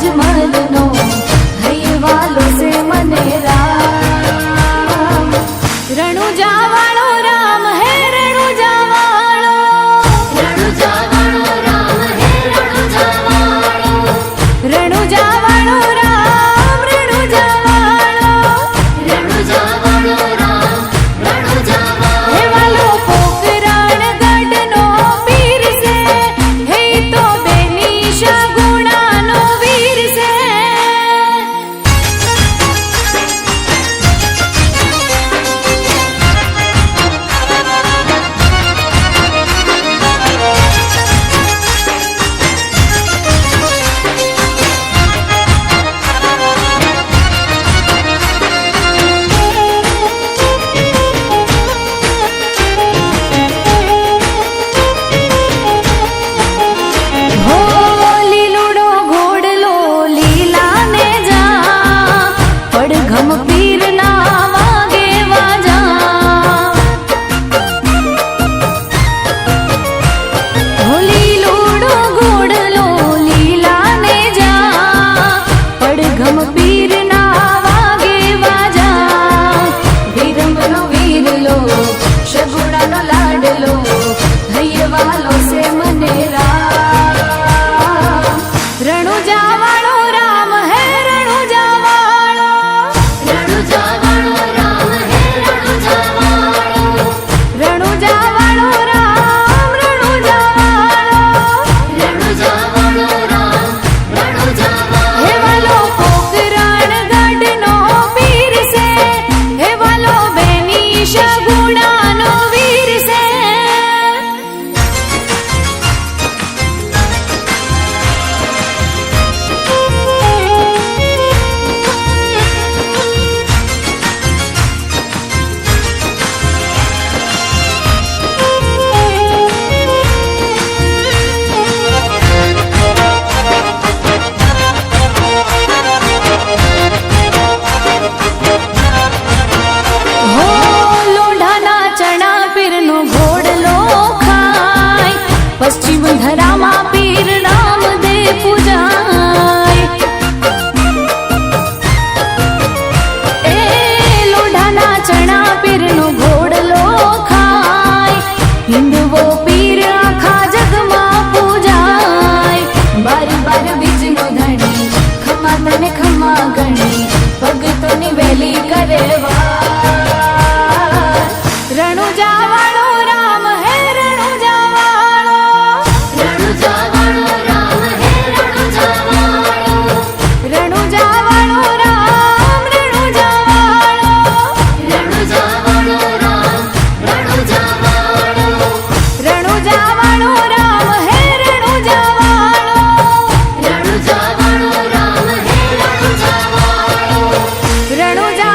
अजमलनो हई वालो से मने राम। रणुजा वालो राम है रणुजा वालो, रणुजा वालो राम है रणुजा वालो, रणुजा वालो राम रणुजा वालो, रणुजा वालो राम रणुजा वालो। हे वालो पोकरण गढ़नो पीर से, हे तो बेनीशा गुणानो वीर से। हो લીલુડો ઘોડલો લીલાને જા, પડઘમ પીરના વાગે વાજા। हो લીલુડો ઘોડલો લીલાને જા, પડઘમ પીરના વાગે વાજા। વીરમનો વીરલો શગુણાનો લાડલો, હૈયે વાલો સે મને રામ। रणुजा वालो राम है रणुजा वालो, रणुजा वालो राम है रणुजा वालो, रणुजा वालो राम रणुजा वालो। रणुजा वालो राम रणुजा वालो। हे वालो पोकरण गढ़नो पीर से, हे वालो बेनीशा गुणानो वीर से। हो लोढ़ाना चना पीरनो घोड़लो खाय, पश्चिम धरामा पीर राम दे पूजाय। ए लोढ़ाना चना पीरनो घोड़लो खाय, हिंदवो पीर आखा जगमा पूजाय। बार बार बीजनो धणी खमा तने खमा गणी, भगतोनी वेली करे वार। रणुजा वालो राम है रणुजा वालो, रणुजा वालो राम है रणुजा वालो, रणुजा वालो राम रणुजा वालो, रणुजा वालो राम रणुजा वालो, रणुजा वालो राम है रणुजा वालो, रणुजा वालो राम है रणुजा वालो, रणुजा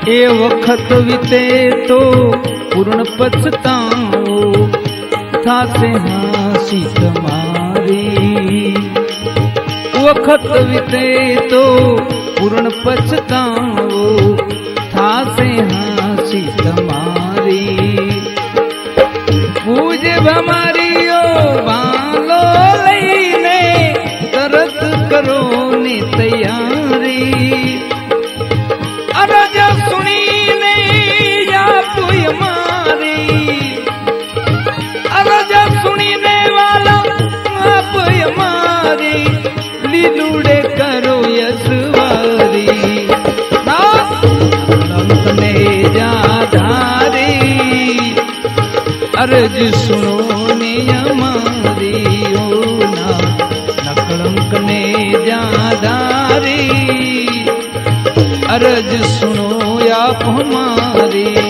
એ વખત વીતે તો પૂર્ણ પછતાવો થાશે હાસી તમારી વખત વીતે તો પૂર્ણ પછતાવો થાશે હાસી તમારી પૂજ ભમારીઓ વાલો લઈને તરત કરો ને તૈયારી અરજ સુણીને આપું મારી અરજ સુણીને વાલા આપું મારી લીલુડે કરો યસવારી નામને જાધારી અરજ સુનો ને અમારી ઓ ના નકળંક ને જાધારી અરજ સુનો આપ હમારી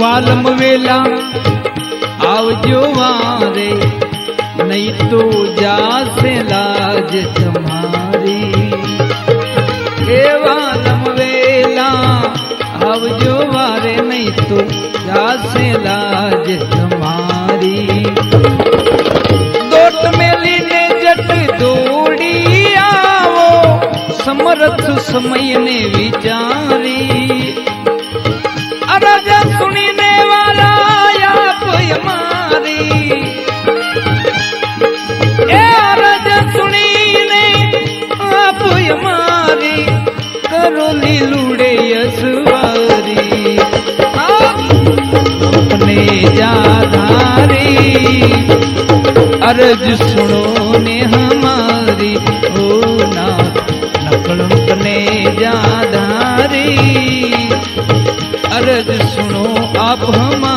વાલમ વેલા આવજો વારે નહીં તો જાશે લાજ તમારી એ વાલમ વેલા આવજો વારે નહીં તો જાશે લાજ તમારી દોટ મેલીને જટ દોડી આવો સમર્થ સમયને વિચારી અરજ સુણીને વાલા આપ અમારી એ અરજ સુણીને આપ અમારી કરો લીલુડે યસવારી अपने जाधारी अरज सुनो ने हमारी ओ नाथ नकलंक ने जाधारी अरज सुनो आप हम